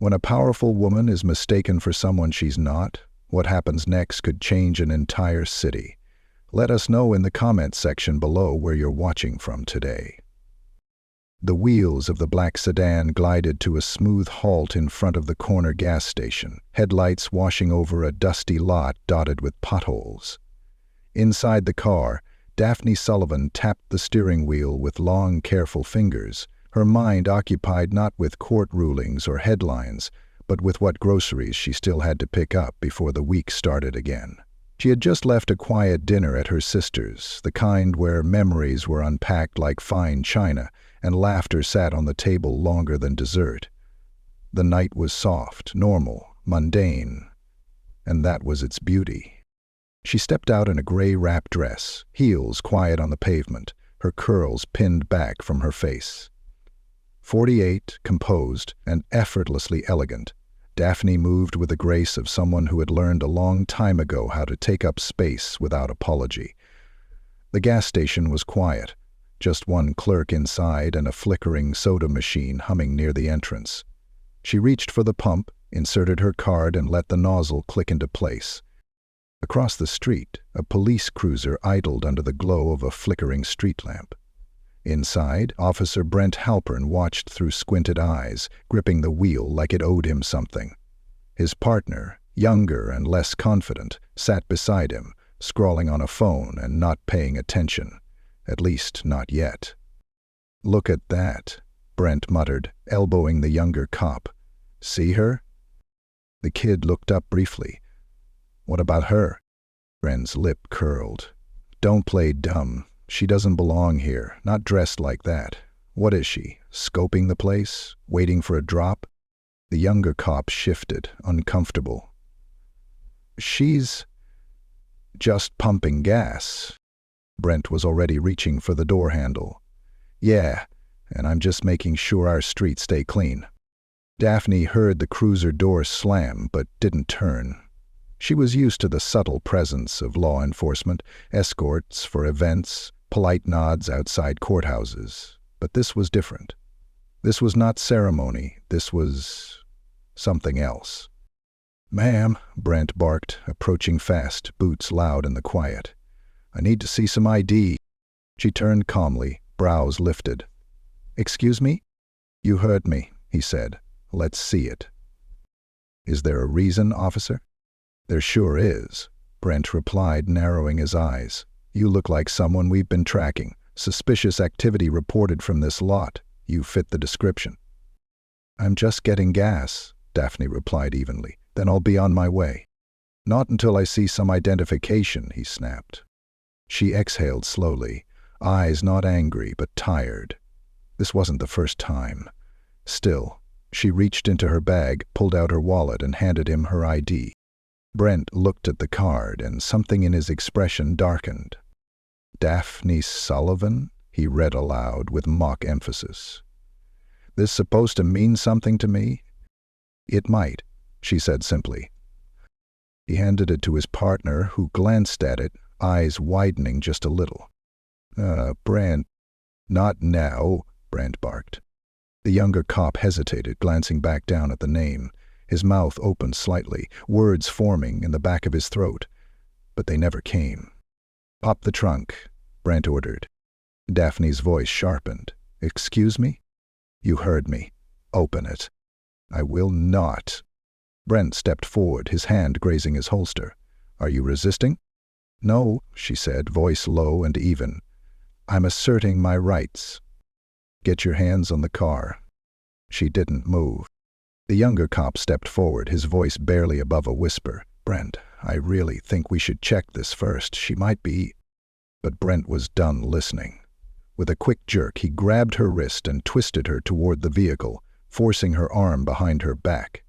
When a powerful woman is mistaken for someone she's not, what happens next could change an entire city. Let us know in the comments section below where you're watching from today. The wheels of the black sedan glided to a smooth halt in front of the corner gas station, headlights washing over a dusty lot dotted with potholes. Inside the car, Daphne Sullivan tapped the steering wheel with long, careful fingers, her mind occupied not with court rulings or headlines, but with what groceries she still had to pick up before the week started again. She had just left a quiet dinner at her sister's, the kind where memories were unpacked like fine china and laughter sat on the table longer than dessert. The night was soft, normal, mundane, and that was its beauty. She stepped out in a gray wrap dress, heels quiet on the pavement, her curls pinned back from her face. 48, composed, and effortlessly elegant, Daphne moved with the grace of someone who had learned a long time ago how to take up space without apology. The gas station was quiet, just one clerk inside and a flickering soda machine humming near the entrance. She reached for the pump, inserted her card, and let the nozzle click into place. Across the street, a police cruiser idled under the glow of a flickering street lamp. Inside, Officer Brent Halpern watched through squinted eyes, gripping the wheel like it owed him something. His partner, younger and less confident, sat beside him, scrawling on a phone and not paying attention. At least, not yet. "Look at that," Brent muttered, elbowing the younger cop. "See her?" The kid looked up briefly. "What about her?" Brent's lip curled. "Don't play dumb. She doesn't belong here, not dressed like that. What is she, scoping the place, waiting for a drop?" The younger cop shifted, uncomfortable. "She's just pumping gas." Brent was already reaching for the door handle. "Yeah, and I'm just making sure our streets stay clean." Daphne heard the cruiser door slam, but didn't turn. She was used to the subtle presence of law enforcement, escorts for events, polite nods outside courthouses. But this was different. This was not ceremony. This was something else. "Ma'am," Brent barked, approaching fast, boots loud in the quiet. "I need to see some ID." She turned calmly, brows lifted. "Excuse me?" "You heard me," he said. "Let's see it." "Is there a reason, officer?" "There sure is," Brent replied, narrowing his eyes. "You look like someone we've been tracking. Suspicious activity reported from this lot. You fit the description." "I'm just getting gas," Daphne replied evenly. "Then I'll be on my way." "Not until I see some identification," he snapped. She exhaled slowly, eyes not angry but tired. This wasn't the first time. Still, she reached into her bag, pulled out her wallet, and handed him her ID. Brent looked at the card, and something in his expression darkened. "Daphne Sullivan?" he read aloud with mock emphasis. "This supposed to mean something to me?" "It might," she said simply. He handed it to his partner, who glanced at it, eyes widening just a little. Brent." "Not now," Brent barked. The younger cop hesitated, glancing back down at the name. His mouth opened slightly, words forming in the back of his throat. But they never came. "Pop the trunk," Brent ordered. Daphne's voice sharpened. "Excuse me?" "You heard me. Open it." "I will not." Brent stepped forward, his hand grazing his holster. "Are you resisting?" "No," she said, voice low and even. "I'm asserting my rights." "Get your hands on the car." She didn't move. The younger cop stepped forward, his voice barely above a whisper. "Brent, I really think we should check this first. She might be—" But Brent was done listening. With a quick jerk, he grabbed her wrist and twisted her toward the vehicle, forcing her arm behind her back.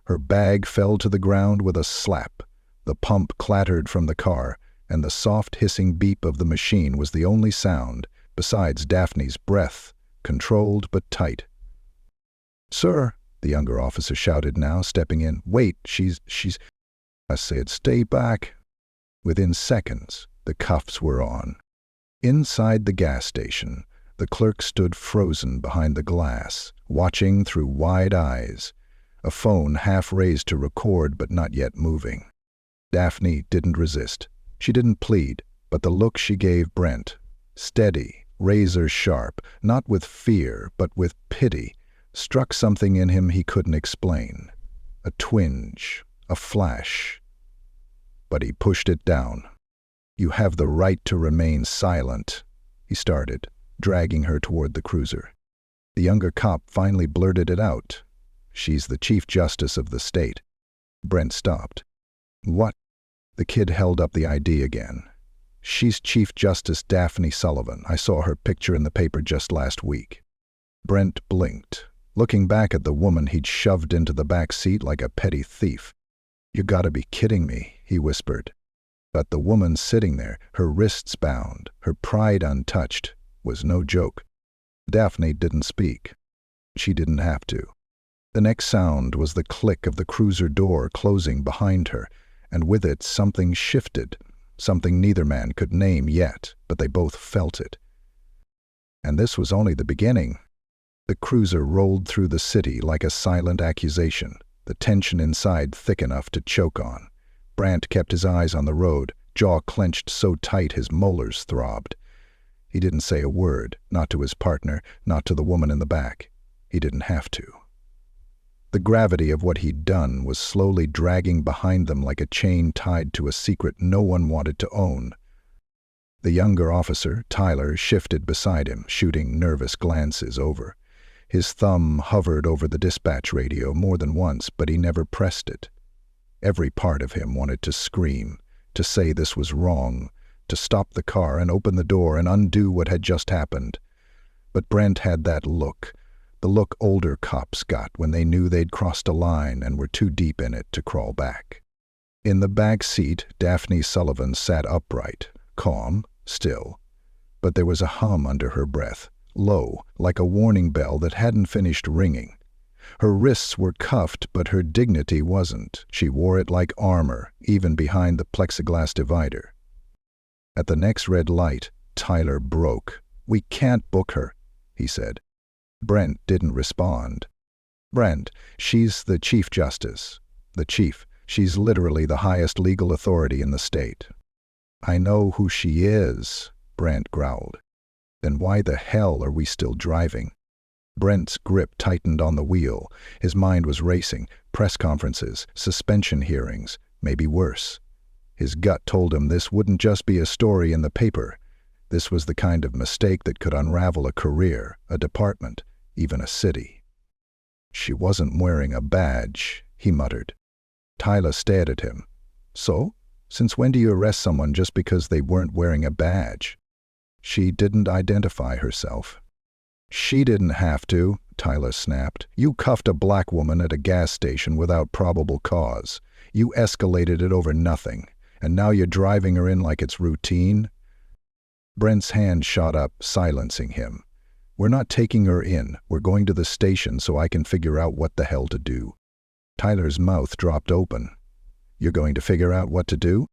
Her bag fell to the ground with a slap. The pump clattered from the car, and the soft hissing beep of the machine was the only sound, besides Daphne's breath, controlled but tight. "Sir," the younger officer shouted now, stepping in. "Wait, she's—" I said, "Stay back." Within seconds, the cuffs were on. Inside the gas station, the clerk stood frozen behind the glass, watching through wide eyes. a phone half raised to record but not yet moving. Daphne didn't resist. She didn't plead, but the look she gave Brent, steady, razor sharp, not with fear but with pity, struck something in him he couldn't explain. A twinge, a flash. But he pushed it down. "You have the right to remain silent," he started, dragging her toward the cruiser. The younger cop finally blurted it out. "She's the Chief Justice of the state." Brent stopped. "What?" The kid held up the ID again. "She's Chief Justice Daphne Sullivan. I saw her picture in the paper just last week." Brent blinked, looking back at the woman he'd shoved into the back seat like a petty thief. "You gotta be kidding me," he whispered. But the woman sitting there, her wrists bound, her pride untouched, was no joke. Daphne didn't speak. She didn't have to. The next sound was the click of the cruiser door closing behind her, and with it something shifted, something neither man could name yet, but they both felt it. And this was only the beginning. The cruiser rolled through the city like a silent accusation, the tension inside thick enough to choke on. Brant kept his eyes on the road, jaw clenched so tight his molars throbbed. He didn't say a word, not to his partner, not to the woman in the back. He didn't have to. The gravity of what he'd done was slowly dragging behind them like a chain tied to a secret no one wanted to own. The younger officer, Tyler, shifted beside him, shooting nervous glances over. His thumb hovered over the dispatch radio more than once, but he never pressed it. Every part of him wanted to scream, to say this was wrong, to stop the car and open the door and undo what had just happened. But Brent had that look, the look older cops got when they knew they'd crossed a line and were too deep in it to crawl back. In the back seat, Daphne Sullivan sat upright, calm, still. But there was a hum under her breath, low, like a warning bell that hadn't finished ringing. Her wrists were cuffed, but her dignity wasn't. She wore it like armor, even behind the plexiglass divider. At the next red light, Tyler broke. "We can't book her," he said. Brent didn't respond. "Brent, she's the Chief Justice. The Chief. She's literally the highest legal authority in the state." "I know who she is," Brent growled. "Then why the hell are we still driving?" Brent's grip tightened on the wheel. His mind was racing. Press conferences, suspension hearings, maybe worse. His gut told him this wouldn't just be a story in the paper. This was the kind of mistake that could unravel a career, a department, even a city. "She wasn't wearing a badge," he muttered. Tyler stared at him. "So? Since when do you arrest someone just because they weren't wearing a badge?" "She didn't identify herself." "She didn't have to," Tyler snapped. "You cuffed a black woman at a gas station without probable cause. You escalated it over nothing, and now you're driving her in like it's routine?" Brent's hand shot up, silencing him. "We're not taking her in. We're going to the station so I can figure out what the hell to do." Tyler's mouth dropped open. "You're going to figure out what to do?"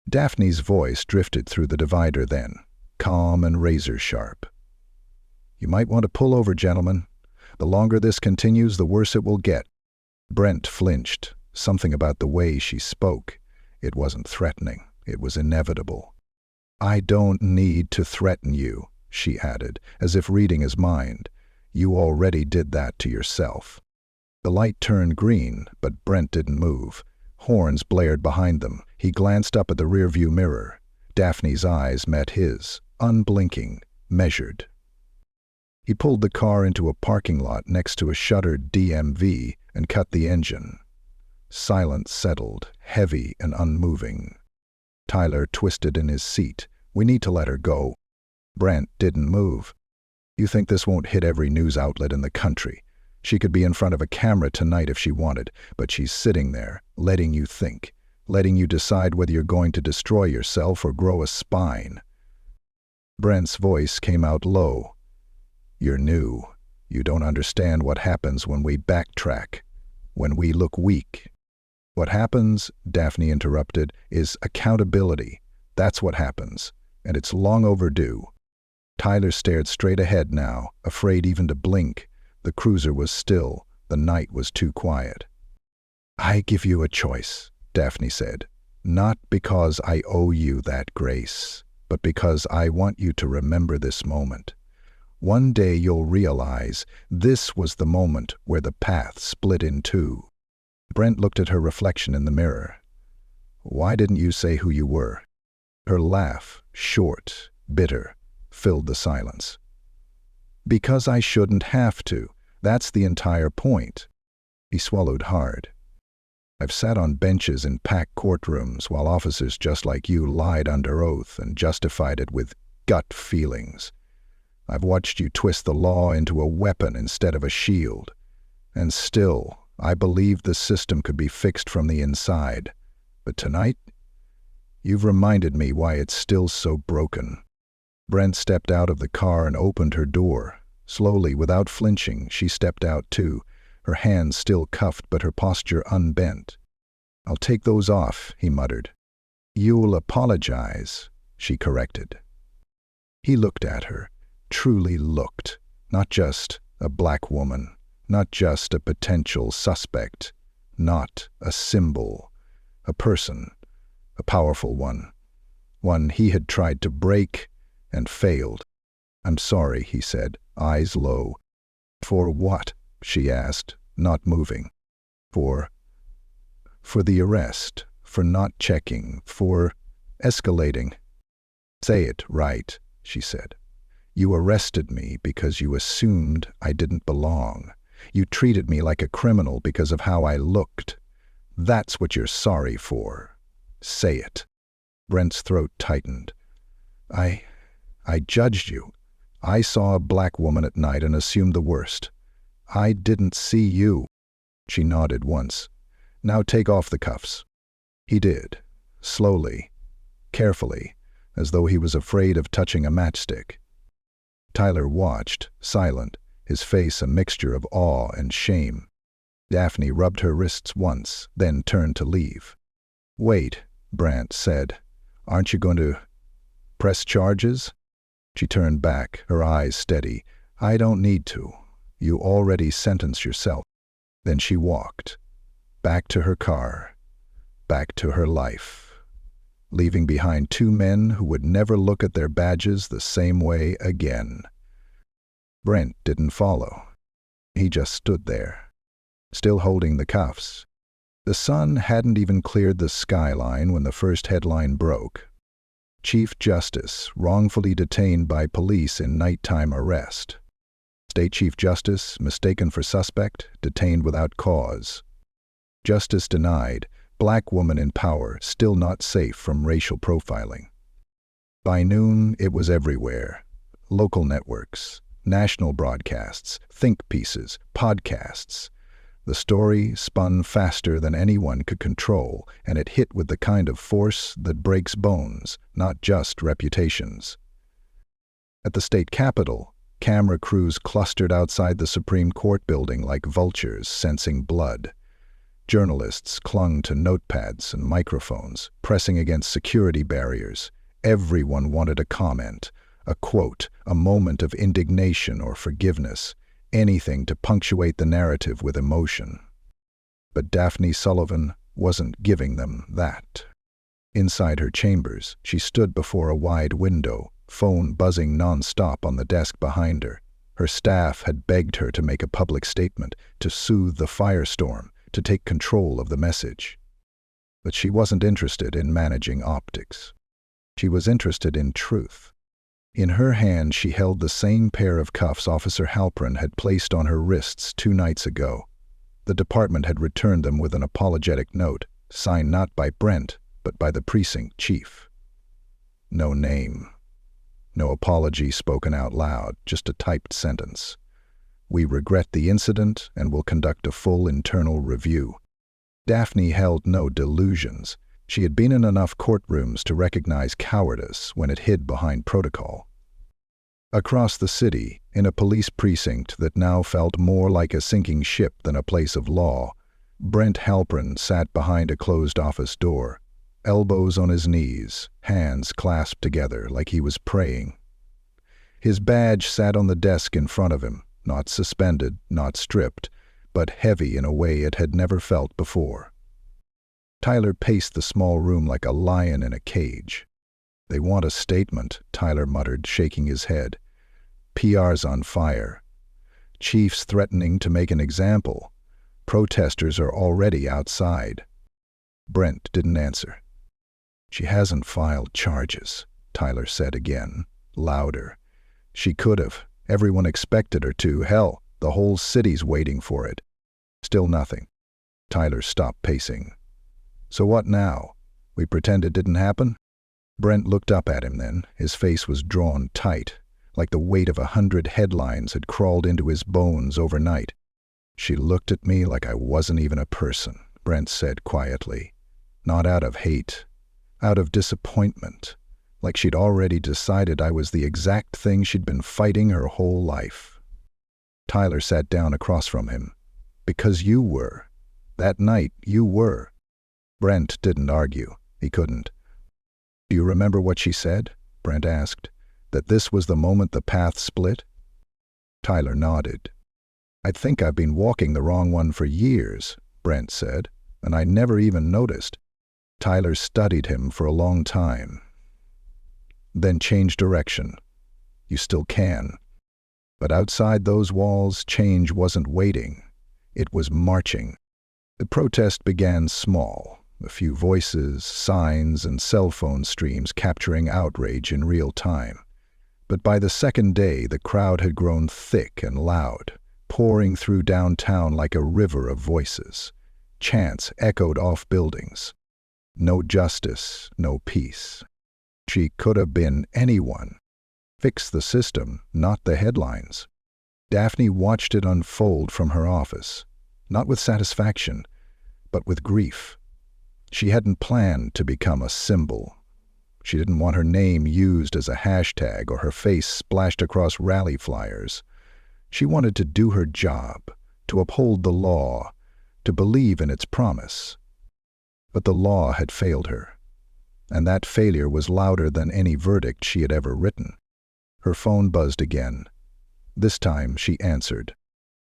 Daphne's voice drifted through the divider then, calm and razor sharp. "You might want to pull over, gentlemen. The longer this continues, the worse it will get." Brent flinched. Something about the way she spoke. It wasn't threatening. It was inevitable. "I don't need to threaten you," she added, as if reading his mind. "You already did that to yourself." The light turned green, but Brent didn't move. Horns blared behind them. He glanced up at the rearview mirror. Daphne's eyes met his, unblinking, measured. He pulled the car into a parking lot next to a shuttered DMV and cut the engine. Silence settled, heavy and unmoving. Tyler twisted in his seat. "We need to let her go." Brent didn't move. "You think this won't hit every news outlet in the country? She could be in front of a camera tonight if she wanted, but she's sitting there, letting you think, letting you decide whether you're going to destroy yourself or grow a spine." Brent's voice came out low. "You're new. You don't understand what happens when we backtrack, when we look weak." "What happens," Daphne interrupted, "is accountability. That's what happens, and it's long overdue." Tyler stared straight ahead now, afraid even to blink. The cruiser was still. The night was too quiet. I give you a choice, Daphne said, not because I owe you that grace, but because I want you to remember this moment. One day you'll realize this was the moment where the path split in two. Brent looked at her reflection in the mirror. Why didn't you say who you were? Her laugh, short, bitter, filled the silence. Because I shouldn't have to. That's the entire point. He swallowed hard. I've sat on benches in packed courtrooms while officers just like you lied under oath and justified it with gut feelings. I've watched you twist the law into a weapon instead of a shield. And still, I believed the system could be fixed from the inside. But tonight, you've reminded me why it's still so broken. Brent stepped out of the car and opened her door. Slowly, without flinching, she stepped out too, her hands still cuffed but her posture unbent. I'll take those off, he muttered. You'll apologize, she corrected. He looked at her, truly looked, not just a black woman, not just a potential suspect, not a symbol, a person, a powerful one he had tried to break and failed. I'm sorry, he said, eyes low. For what? She asked, not moving. For the arrest, for not checking, for escalating. Say it right, she said. You arrested me because you assumed I didn't belong. You treated me like a criminal because of how I looked. That's what you're sorry for. Say it. Brent's throat tightened. I judged you. I saw a black woman at night and assumed the worst. I didn't see you. She nodded once. Now take off the cuffs. He did, slowly, carefully, as though he was afraid of touching a matchstick. Tyler watched, silent, his face a mixture of awe and shame. Daphne rubbed her wrists once, then turned to leave. Wait, Brent said. Aren't you going to press charges? She turned back, her eyes steady. I don't need to. You already sentenced yourself. Then she walked. Back to her car. Back to her life. Leaving behind two men who would never look at their badges the same way again. Brent didn't follow. He just stood there, still holding the cuffs. The sun hadn't even cleared the skyline when the first headline broke. Chief Justice wrongfully detained by police in nighttime arrest. State Chief Justice mistaken for suspect, detained without cause. Justice denied, black woman in power still not safe from racial profiling. By noon, it was everywhere. Local networks, national broadcasts, think pieces, podcasts. The story spun faster than anyone could control, and it hit with the kind of force that breaks bones, not just reputations. At the state capitol, camera crews clustered outside the Supreme Court building like vultures sensing blood. Journalists clung to notepads and microphones, pressing against security barriers. Everyone wanted a comment, a quote, a moment of indignation or forgiveness, anything to punctuate the narrative with emotion. But Daphne Sullivan wasn't giving them that. Inside her chambers, she stood before a wide window, phone buzzing non-stop on the desk behind her. Her staff had begged her to make a public statement, to soothe the firestorm, to take control of the message. But she wasn't interested in managing optics. She was interested in truth. In her hand she held the same pair of cuffs Officer Halpern had placed on her wrists 2 nights ago. The department had returned them with an apologetic note, signed not by Brent, but by the precinct chief. No name. No apology spoken out loud, just a typed sentence. We regret the incident and will conduct a full internal review. Daphne held no delusions. She had been in enough courtrooms to recognize cowardice when it hid behind protocol. Across the city, in a police precinct that now felt more like a sinking ship than a place of law, Brent Halpern sat behind a closed office door, elbows on his knees, hands clasped together like he was praying. His badge sat on the desk in front of him, not suspended, not stripped, but heavy in a way it had never felt before. Tyler paced the small room like a lion in a cage. "They want a statement," Tyler muttered, shaking his head. "PR's on fire. Chiefs threatening to make an example. Protesters are already outside." Brent didn't answer. "She hasn't filed charges," Tyler said again, louder. "She could have. Everyone expected her to. Hell, the whole city's waiting for it." Still nothing. Tyler stopped pacing. "So what now? We pretend it didn't happen?" Brent looked up at him then. His face was drawn tight, like the weight of 100 headlines had crawled into his bones overnight. "She looked at me like I wasn't even a person," Brent said quietly. "Not out of hate, out of disappointment, like she'd already decided I was the exact thing she'd been fighting her whole life." Tyler sat down across from him. "Because you were. That night, you were." Brent didn't argue. He couldn't. "Do you remember what she said?" Brent asked. "That this was the moment the path split?" Tyler nodded. "I think I've been walking the wrong one for years," Brent said, "and I never even noticed." Tyler studied him for a long time, then changed direction. "You still can." But outside those walls, change wasn't waiting. It was marching. The protest began small, a few voices, signs, and cell phone streams capturing outrage in real time. But by the second day, the crowd had grown thick and loud, pouring through downtown like a river of voices. Chants echoed off buildings. No justice, no peace. She could have been anyone. Fix the system, not the headlines. Daphne watched it unfold from her office, not with satisfaction, but with grief. She hadn't planned to become a symbol. She didn't want her name used as a hashtag or her face splashed across rally flyers. She wanted to do her job, to uphold the law, to believe in its promise. But the law had failed her, and that failure was louder than any verdict she had ever written. Her phone buzzed again. This time she answered.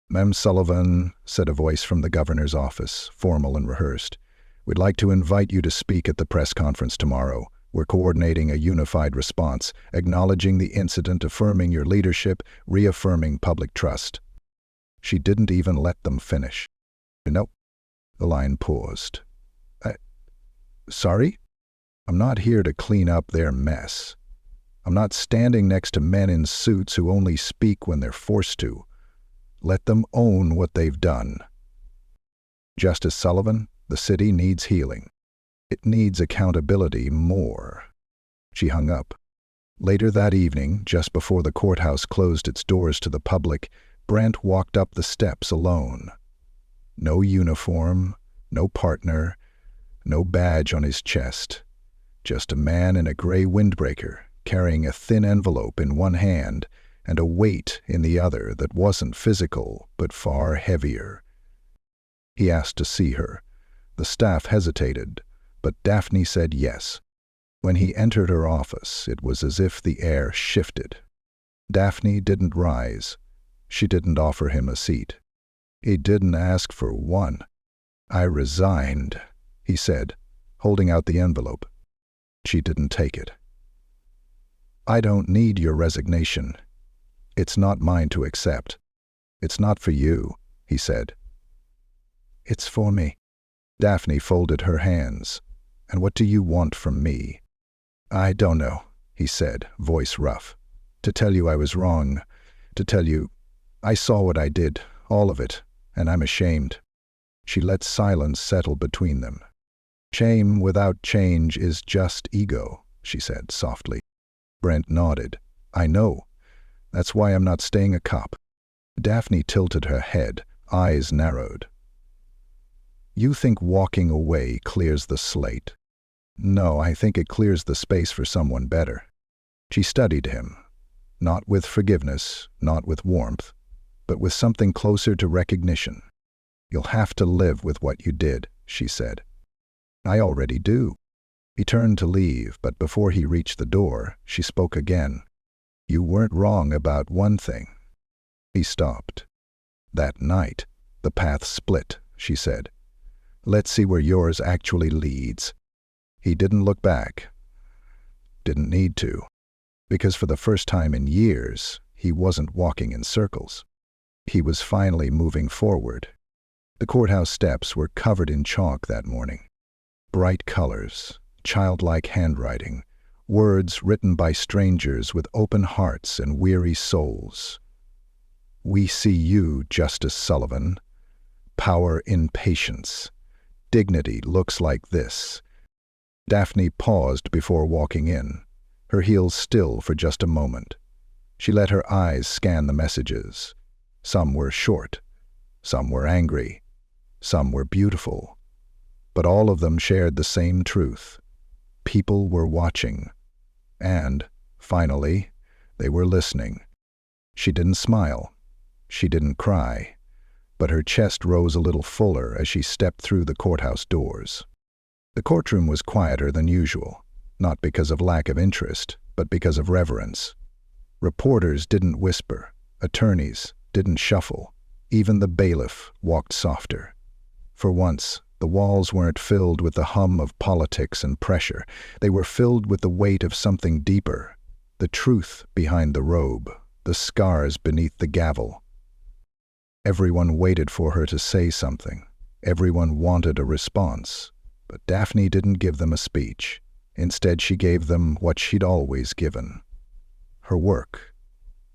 "Ma'am Sullivan," said a voice from the governor's office, formal and rehearsed. "We'd like to invite you to speak at the press conference tomorrow. We're coordinating a unified response, acknowledging the incident, affirming your leadership, reaffirming public trust." She didn't even let them finish. "Nope." The line paused. Sorry? I'm not here to clean up their mess. I'm not standing next to men in suits who only speak when they're forced to. Let them own what they've done." "Justice Sullivan, the city needs healing. It needs accountability more." She hung up. Later that evening, just before the courthouse closed its doors to the public, Brent walked up the steps alone. No uniform, no partner, no badge on his chest. Just a man in a gray windbreaker, carrying a thin envelope in one hand and a weight in the other that wasn't physical but far heavier. He asked to see her. The staff hesitated, but Daphne said yes. When he entered her office, it was as if the air shifted. Daphne didn't rise. She didn't offer him a seat. He didn't ask for one. "I resigned," he said, holding out the envelope. She didn't take it. "I don't need your resignation. It's not mine to accept." "It's not for you," he said. "It's for me." Daphne folded her hands. "And what do you want from me?" "I don't know," he said, voice rough. "To tell you I was wrong. To tell you I saw what I did, all of it, and I'm ashamed." She let silence settle between them. "Shame without change is just ego," she said softly. Brent nodded. "I know. That's why I'm not staying a cop." Daphne tilted her head, eyes narrowed. "You think walking away clears the slate? No, I think it clears the space for someone better." She studied him, not with forgiveness, not with warmth, but with something closer to recognition. "You'll have to live with what you did," she said. "I already do." He turned to leave, but before he reached the door, she spoke again. "You weren't wrong about one thing." He stopped. "That night." "The path split," she said. "Let's see where yours actually leads." He didn't look back. Didn't need to. Because for the first time in years, he wasn't walking in circles. He was finally moving forward. The courthouse steps were covered in chalk that morning. Bright colors, childlike handwriting, words written by strangers with open hearts and weary souls. "We see you, Justice Sullivan. Power in patience. Dignity looks like this." Daphne paused before walking in, her heels still for just a moment. She let her eyes scan the messages. Some were short, some were angry, some were beautiful. But all of them shared the same truth. People were watching. And, finally, they were listening. She didn't smile. She didn't cry. But her chest rose a little fuller as she stepped through the courthouse doors. The courtroom was quieter than usual, not because of lack of interest, but because of reverence. Reporters didn't whisper. Attorneys didn't shuffle. Even the bailiff walked softer. For once, the walls weren't filled with the hum of politics and pressure. They were filled with the weight of something deeper, the truth behind the robe, the scars beneath the gavel. Everyone waited for her to say something. Everyone wanted a response. But Daphne didn't give them a speech. Instead, she gave them what she'd always given. Her work.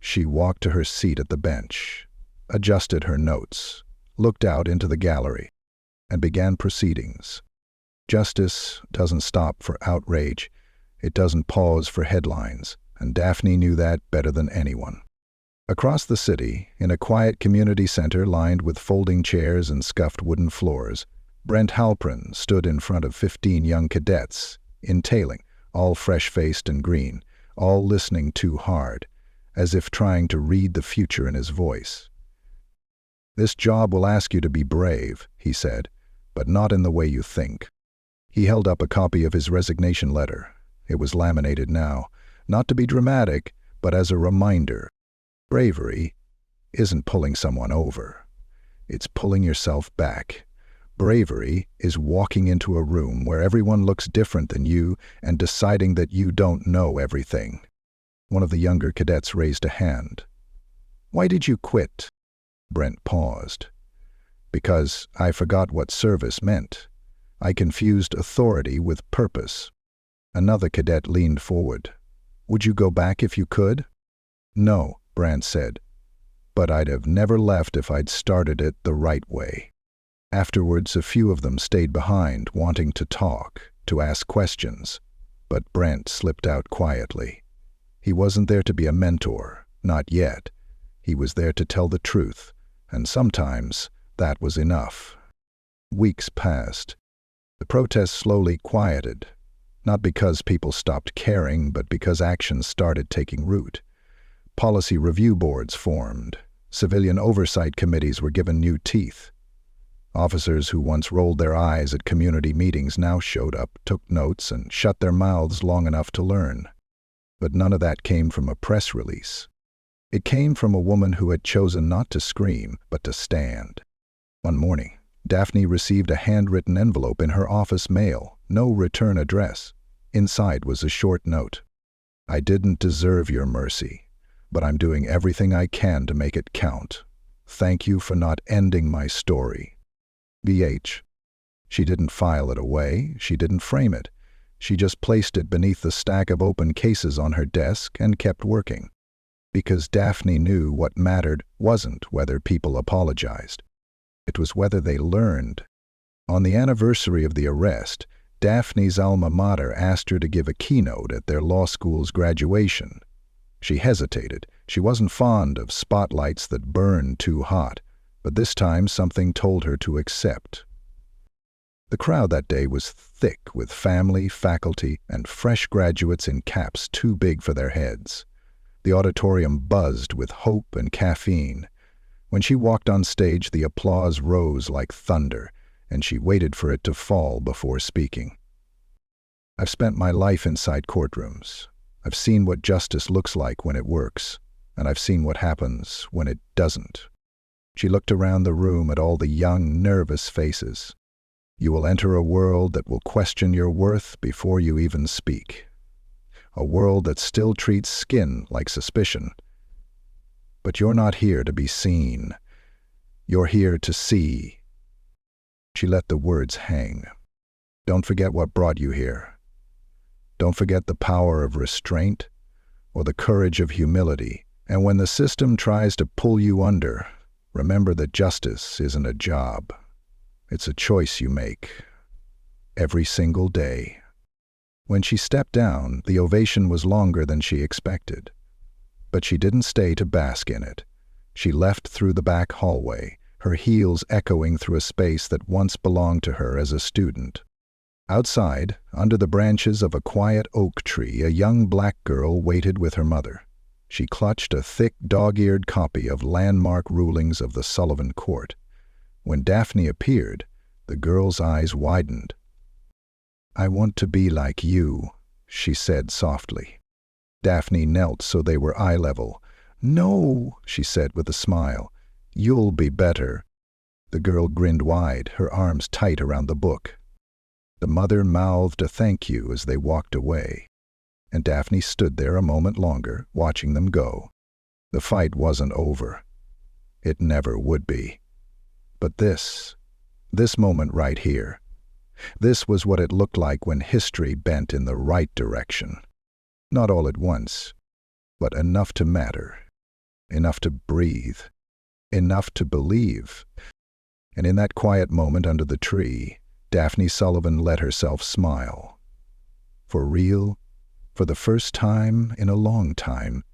She walked to her seat at the bench, adjusted her notes, looked out into the gallery, and began proceedings. Justice doesn't stop for outrage. It doesn't pause for headlines, and Daphne knew that better than anyone. Across the city, in a quiet community center lined with folding chairs and scuffed wooden floors, Brent Halprin stood in front of 15 young cadets, in tailing, all fresh-faced and green, all listening too hard, as if trying to read the future in his voice. "This job will ask you to be brave," he said, "but not in the way you think." He held up a copy of his resignation letter. It was laminated now, not to be dramatic, but as a reminder. Bravery isn't pulling someone over. It's pulling yourself back. Bravery is walking into a room where everyone looks different than you and deciding that you don't know everything. One of the younger cadets raised a hand. "Why did you quit?" Brent paused. "Because I forgot what service meant. I confused authority with purpose." Another cadet leaned forward. "Would you go back if you could?" "No," Brent said. "But I'd have never left if I'd started it the right way." Afterwards, a few of them stayed behind, wanting to talk, to ask questions. But Brent slipped out quietly. He wasn't there to be a mentor, not yet. He was there to tell the truth, and sometimes that was enough. Weeks passed. The protests slowly quieted, not because people stopped caring, but because actions started taking root. Policy review boards formed. Civilian oversight committees were given new teeth. Officers who once rolled their eyes at community meetings now showed up, took notes, and shut their mouths long enough to learn. But none of that came from a press release. It came from a woman who had chosen not to scream, but to stand. One morning, Daphne received a handwritten envelope in her office mail, no return address. Inside was a short note. "I didn't deserve your mercy, but I'm doing everything I can to make it count. Thank you for not ending my story. VH. She didn't file it away, she didn't frame it. She just placed it beneath the stack of open cases on her desk and kept working. Because Daphne knew what mattered wasn't whether people apologized. It was whether they learned. On the anniversary of the arrest, Daphne's alma mater asked her to give a keynote at their law school's graduation. She hesitated. She wasn't fond of spotlights that burned too hot, but this time something told her to accept. The crowd that day was thick with family, faculty, and fresh graduates in caps too big for their heads. The auditorium buzzed with hope and caffeine. When she walked on stage, the applause rose like thunder, and she waited for it to fall before speaking. "I've spent my life inside courtrooms. I've seen what justice looks like when it works, and I've seen what happens when it doesn't. She looked around the room at all the young, nervous faces. You will enter a world that will question your worth before you even speak. A world that still treats skin like suspicion. But you're not here to be seen. You're here to see. She let the words hang. Don't forget what brought you here. Don't forget the power of restraint or the courage of humility. And when the system tries to pull you under, remember that justice isn't a job. It's a choice you make. Every single day. When she stepped down, the ovation was longer than she expected. But she didn't stay to bask in it. She left through the back hallway, her heels echoing through a space that once belonged to her as a student. Outside, under the branches of a quiet oak tree, a young black girl waited with her mother. She clutched a thick, dog-eared copy of landmark rulings of the Sullivan Court. When Daphne appeared, the girl's eyes widened. "I want to be like you," she said softly. Daphne knelt so they were eye level. "No," she said with a smile. "You'll be better." The girl grinned wide, her arms tight around the book. The mother mouthed a thank you as they walked away, and Daphne stood there a moment longer, watching them go. The fight wasn't over. It never would be. But this moment right here, this was what it looked like when history bent in the right direction. Not all at once, but enough to matter, enough to breathe, enough to believe. And in that quiet moment under the tree, Daphne Sullivan let herself smile. For real, for the first time in a long time,